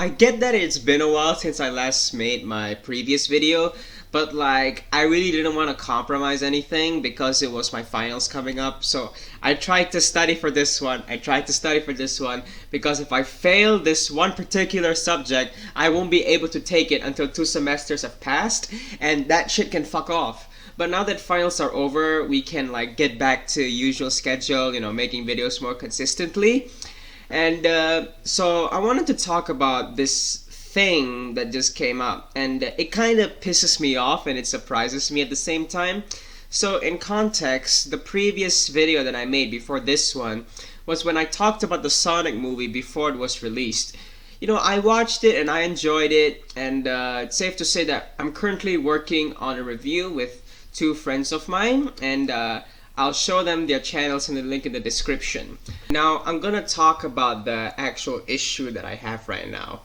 I get that it's been a while since I last made my previous video, but like I really didn't want to compromise anything because it was my finals coming up. So I tried to study for this one. Because if I fail this one particular subject, I won't be able to take it until 2 semesters have passed, and that shit can fuck off. But now that finals are over, we can like get back to usual schedule, making videos more consistently. And so I wanted to talk about this thing that just came up, and it kind of pisses me off and it surprises me at the same time. So in context, the previous video that I made before this one was when I talked about the Sonic movie before it was released. I watched it and I enjoyed it, and it's safe to say that I'm currently working on a review with two friends of mine, and I'll show them their channels in the link in the description. Now, I'm gonna talk about the actual issue that I have right now.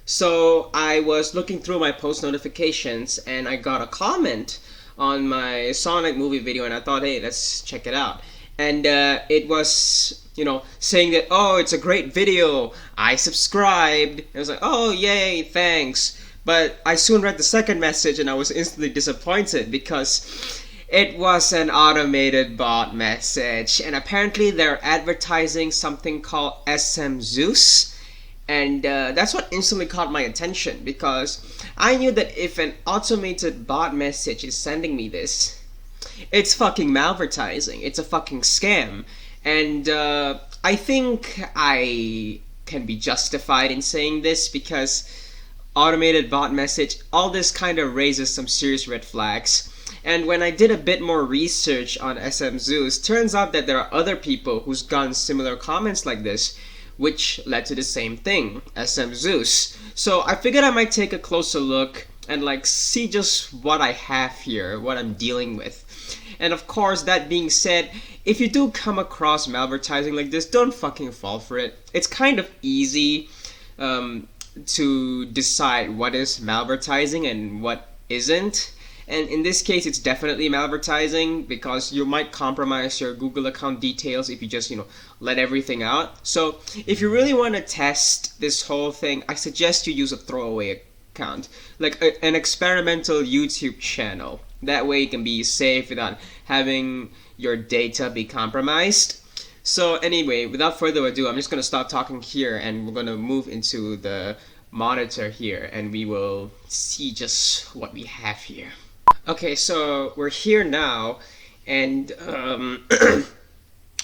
So, I was looking through my post notifications and I got a comment on my Sonic movie video, and I thought, hey, let's check it out. And it was, saying that, oh, it's a great video, I subscribed. I was like, oh, yay, thanks. But I soon read the second message and I was instantly disappointed because it was an automated bot message, and apparently they're advertising something called SMZeus, and that's what instantly caught my attention, because I knew that if an automated bot message is sending me this, it's fucking malvertising, it's a fucking scam, and I think I can be justified in saying this because automated bot message, all this kind of raises some serious red flags. And when I did a bit more research on SMZeus, turns out that there are other people who's gotten similar comments like this, which led to the same thing, SMZeus. So I figured I might take a closer look and see just what I have here, what I'm dealing with. And of course, that being said, if you do come across malvertising like this, don't fucking fall for it. It's kind of easy to decide what is malvertising and what isn't. And in this case, it's definitely malvertising because you might compromise your Google account details if you just, let everything out. So if you really want to test this whole thing, I suggest you use a throwaway account, like an experimental YouTube channel. That way you can be safe without having your data be compromised. So anyway, without further ado, I'm just going to stop talking here and we're going to move into the monitor here and we will see just what we have here. Okay, so we're here now, and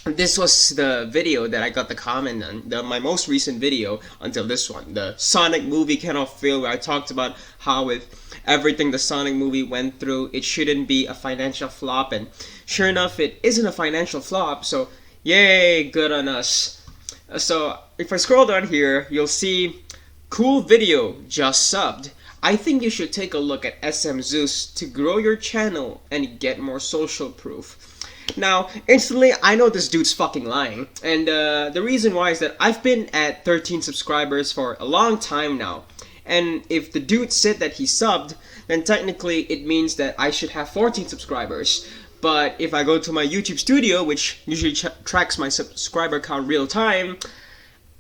this was the video that I got the comment on, my most recent video until this one, the Sonic movie cannot fail, where I talked about how with everything the Sonic movie went through, it shouldn't be a financial flop, and sure enough, it isn't a financial flop, so yay, good on us. So if I scroll down here, you'll see, cool video, just subbed. I think you should take a look at SMZeus to grow your channel and get more social proof. Now, instantly, I know this dude's fucking lying. And the reason why is that I've been at 13 subscribers for a long time now. And if the dude said that he subbed, then technically it means that I should have 14 subscribers. But if I go to my YouTube studio, which usually tracks my subscriber count real time,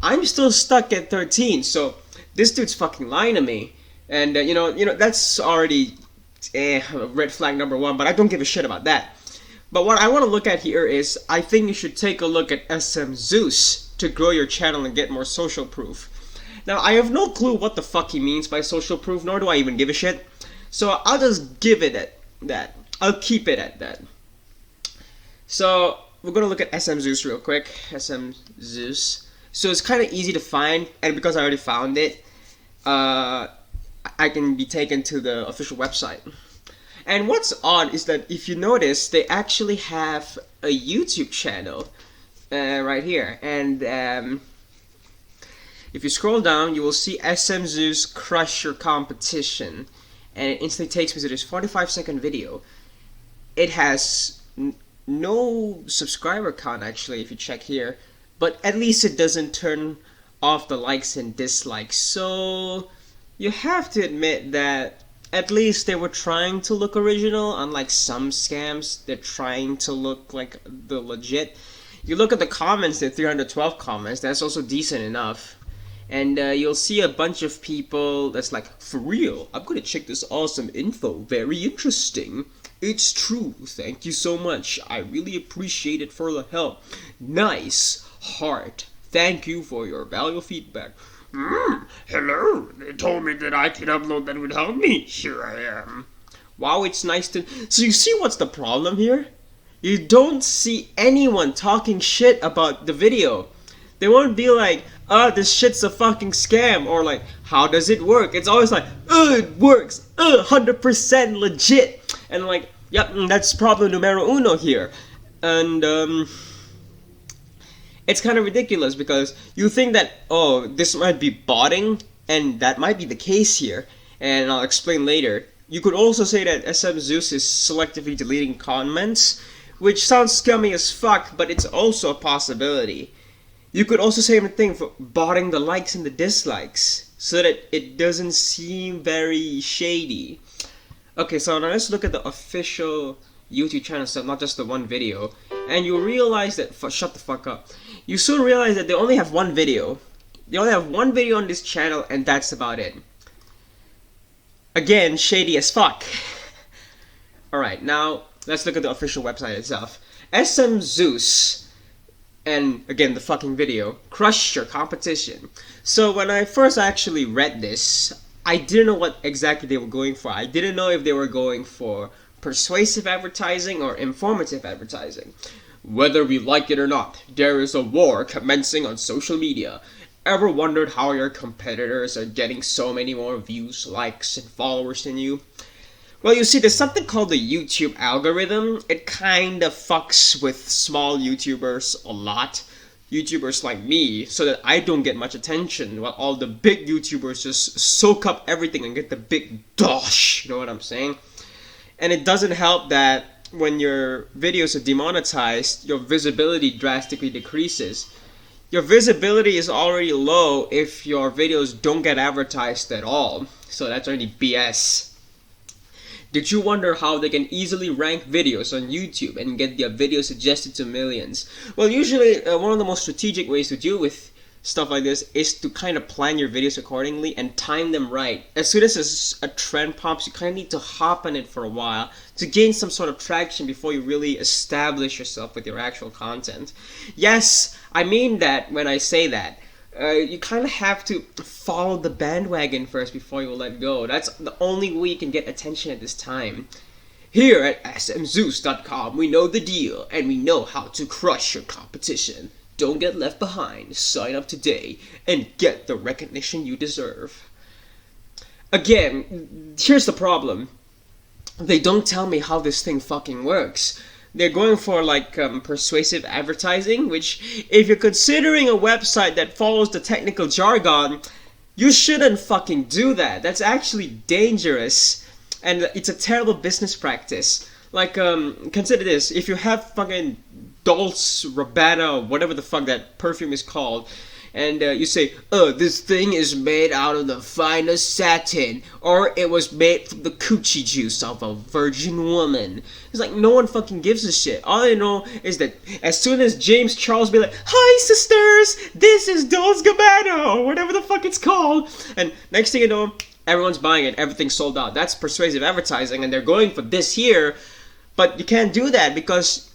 I'm still stuck at 13. So this dude's fucking lying to me. And that's already red flag number one, but I don't give a shit about that. But what I want to look at here is, I think you should take a look at SMZeus to grow your channel and get more social proof. Now, I have no clue what the fuck he means by social proof, nor do I even give a shit. So I'll just give it at that. I'll keep it at that. So we're going to look at SMZeus real quick. SMZeus. So it's kind of easy to find, and because I already found it, I can be taken to the official website. And what's odd is that if you notice, they actually have a YouTube channel right here. And if you scroll down, you will see SMZeus Crush Your Competition. And it instantly takes me to this 45-second video. It has no subscriber count actually, if you check here. But at least it doesn't turn off the likes and dislikes. So you have to admit that at least they were trying to look original, unlike some scams, they're trying to look like the legit. You look at the comments, there are 312 comments, that's also decent enough. and you'll see a bunch of people that's like, for real, I'm gonna check this awesome info, very interesting. It's true, thank you so much, I really appreciate it for the help. Nice, heart, thank you for your valuable feedback. Hello, they told me that I could upload that would help me, here I am. Wow, it's nice to... So you see what's the problem here? You don't see anyone talking shit about the video. They won't be like, this shit's a fucking scam, or like, how does it work? It's always like, it works, 100% legit. And like, yep, that's problem numero uno here. And it's kind of ridiculous because you think that, oh, this might be botting, and that might be the case here. And I'll explain later. You could also say that SMZeus is selectively deleting comments, which sounds scummy as fuck, but it's also a possibility. You could also say the same thing for botting the likes and the dislikes, so that it doesn't seem very shady. Okay, so now let's look at the official YouTube channel stuff, not just the one video, and you'll realize that, shut the fuck up. You soon realize that they only have one video. They only have one video on this channel, and that's about it. Again, shady as fuck. Alright, now let's look at the official website itself. SMZeus, and again the fucking video, crushed your competition. So when I first actually read this, I didn't know what exactly they were going for. I didn't know if they were going for persuasive advertising or informative advertising. Whether we like it or not, there is a war commencing on social media. Ever wondered how your competitors are getting so many more views, likes, and followers than you? Well, you see, there's something called the YouTube algorithm. It kinda fucks with small YouTubers a lot. YouTubers like me, so that I don't get much attention, while all the big YouTubers just soak up everything and get the big dosh, you know what I'm saying? And it doesn't help that when your videos are demonetized, your visibility drastically decreases. Your visibility is already low if your videos don't get advertised at all, so that's already BS. Did you wonder how they can easily rank videos on YouTube and get their videos suggested to millions? Well, usually one of the most strategic ways to deal with stuff like this is to kind of plan your videos accordingly and time them right. As soon as a trend pops, you kind of need to hop on it for a while to gain some sort of traction before you really establish yourself with your actual content. Yes, I mean that when I say that. You kind of have to follow the bandwagon first before you let go. That's the only way you can get attention at this time. Here at SMZeus.com, we know the deal and we know how to crush your competition. Don't get left behind. Sign up today and get the recognition you deserve. Again, here's the problem. They don't tell me how this thing fucking works. They're going for like persuasive advertising, which if you're considering a website that follows the technical jargon, you shouldn't fucking do that. That's actually dangerous and it's a terrible business practice. Like, consider this. If you have fucking Dolce Gabbana, or whatever the fuck that perfume is called, and you say, oh, this thing is made out of the finest satin, or it was made from the coochie juice of a virgin woman. It's like, no one fucking gives a shit. All I know is that as soon as James Charles be like, hi sisters, this is Dolce Gabbana, or whatever the fuck it's called, and next thing you know, everyone's buying it, everything's sold out. That's persuasive advertising, and they're going for this here, but you can't do that because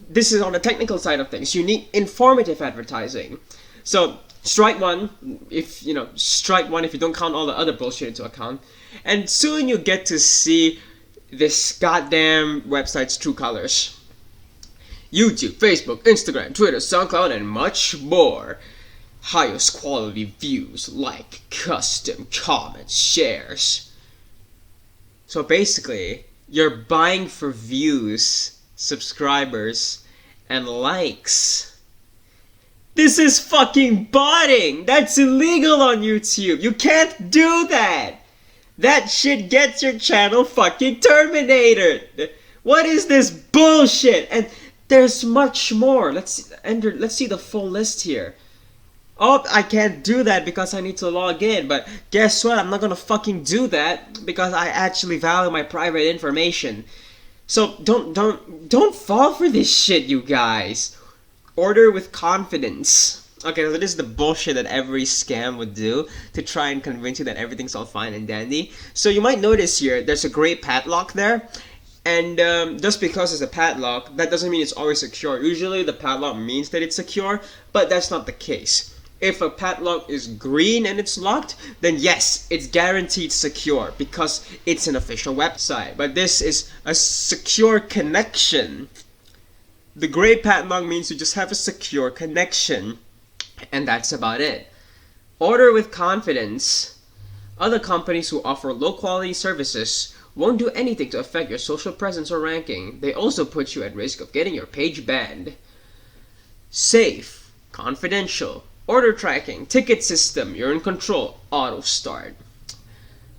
this is on the technical side of things. You need informative advertising. So strike one if you don't count all the other bullshit into account, and soon you get to see this goddamn website's true colors. YouTube, Facebook, Instagram, Twitter, SoundCloud, and much more. Highest quality views, like, custom comments, shares. So basically, you're buying for views, subscribers, and likes. This is fucking botting! That's illegal on YouTube! You can't do that! That shit gets your channel fucking terminated! What is this bullshit? And there's much more. Let's see the full list here. Oh, I can't do that because I need to log in, but guess what? I'm not gonna fucking do that because I actually value my private information. So don't fall for this shit, you guys. Order with confidence. Okay, so this is the bullshit that every scam would do to try and convince you that everything's all fine and dandy. So you might notice here, there's a gray padlock there. And just because it's a padlock, that doesn't mean it's always secure. Usually the padlock means that it's secure, but that's not the case. If a padlock is green and it's locked, then yes, it's guaranteed secure because it's an official website. But this is a secure connection. The gray padlock means you just have a secure connection. And that's about it. Order with confidence. Other companies who offer low quality services won't do anything to affect your social presence or ranking. They also put you at risk of getting your page banned. Safe, confidential, order tracking, ticket system, you're in control, auto start.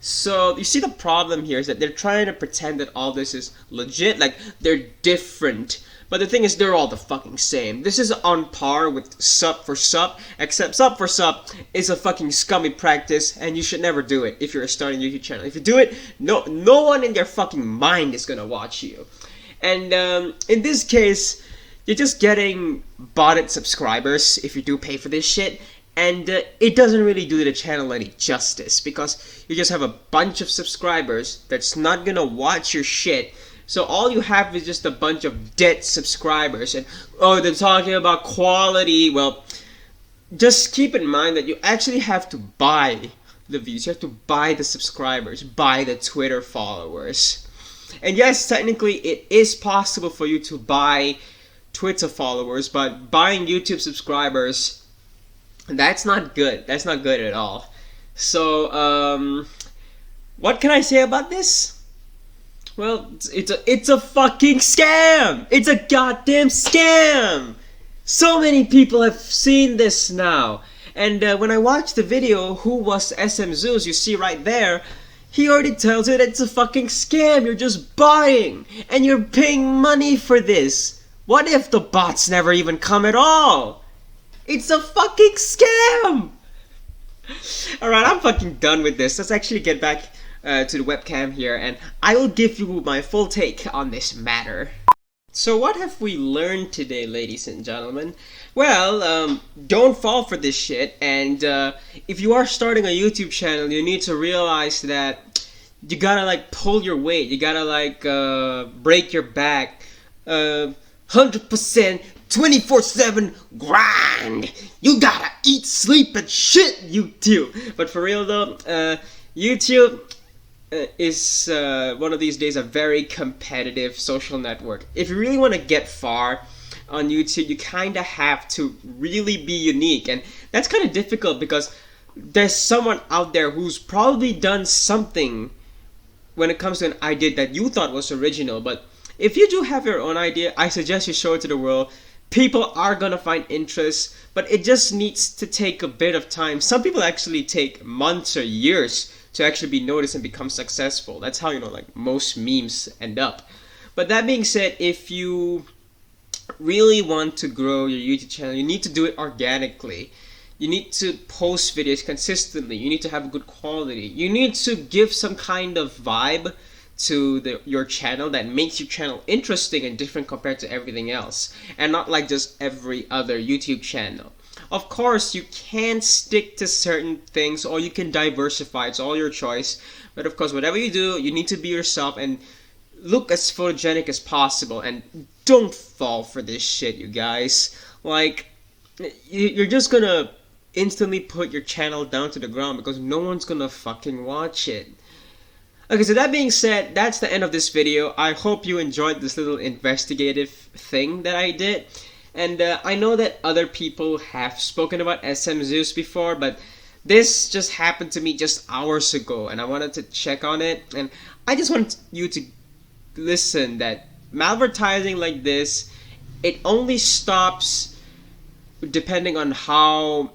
So you see the problem here is that they're trying to pretend that all this is legit, like they're different. But the thing is, they're all the fucking same. This is on par with sub for sub, except sub for sub is a fucking scummy practice, and you should never do it if you're starting a YouTube channel. If you do it, no one in their fucking mind is gonna watch you. And in this case, you're just getting botted subscribers if you do pay for this shit. And it doesn't really do the channel any justice because you just have a bunch of subscribers that's not gonna watch your shit. So all you have is just a bunch of dead subscribers. And oh, they're talking about quality. Well, just keep in mind that you actually have to buy the views. You have to buy the subscribers, buy the Twitter followers. And yes, technically it is possible for you to buy Twitter followers, but buying YouTube subscribers, that's not good. That's not good at all. So, what can I say about this? Well, it's a fucking scam! It's a goddamn scam! So many people have seen this now. And when I watched the video, who was SMZeus, you see right there, he already tells you that it's a fucking scam. You're just buying. And you're paying money for this. What if the bots never even come at all? It's a fucking scam! Alright, I'm fucking done with this. Let's actually get back to the webcam here, and I will give you my full take on this matter. So what have we learned today, ladies and gentlemen? Well, don't fall for this shit, and if you are starting a YouTube channel, you need to realize that you gotta like pull your weight, you gotta like break your back, 100% 24/7 grind. You gotta eat, sleep, and shit, YouTube. But for real though, YouTube is one of these days a very competitive social network. If you really want to get far on YouTube, you kind of have to really be unique, and that's kind of difficult because there's someone out there who's probably done something when it comes to an idea that you thought was original. But if you do have your own idea, I suggest you show it to the world. People are gonna find interest, but it just needs to take a bit of time. Some people actually take months or years to actually be noticed and become successful. That's how, you know, like most memes end up. But that being said, if you really want to grow your YouTube channel, you need to do it organically. You need to post videos consistently. You need to have good quality. You need to give some kind of vibe to your channel that makes your channel interesting and different compared to everything else, and not like just every other YouTube channel. Of course, you can stick to certain things or you can diversify. It's all your choice. But of course, whatever you do, you need to be yourself and look as photogenic as possible. And don't fall for this shit, you guys. Like, you're just gonna instantly put your channel down to the ground because no one's gonna fucking watch it. Okay, so that being said, that's the end of this video. I hope you enjoyed this little investigative thing that I did. And I know that other people have spoken about SMZeus before, but this just happened to me just hours ago, and I wanted to check on it. And I just want you to listen that malvertising like this, it only stops depending on how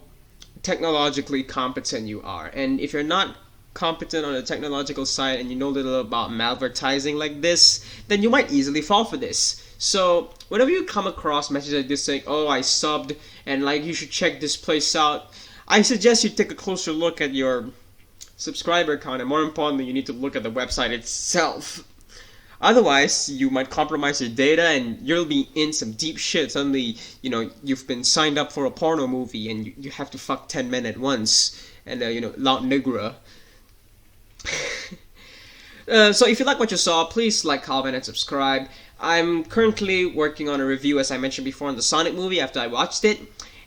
technologically competent you are. And if you're not competent on the technological side and you know little about malvertising like this, then you might easily fall for this. So whenever you come across messages like this saying, oh, I subbed and like you should check this place out, I suggest you take a closer look at your subscriber count, and more importantly, you need to look at the website itself. Otherwise, you might compromise your data and you'll be in some deep shit. Suddenly, you've been signed up for a porno movie and you have to fuck 10 men at once. And, loud nigra. So if you like what you saw, please like, comment, and subscribe. I'm currently working on a review, as I mentioned before, on the Sonic movie after I watched it.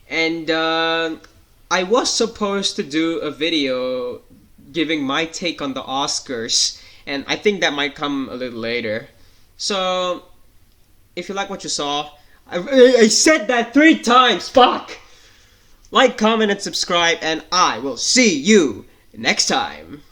And I was supposed to do a video giving my take on the Oscars, and I think that might come a little later. So, if you like what you saw, I said that 3 times, fuck! Like, comment, and subscribe, and I will see you next time.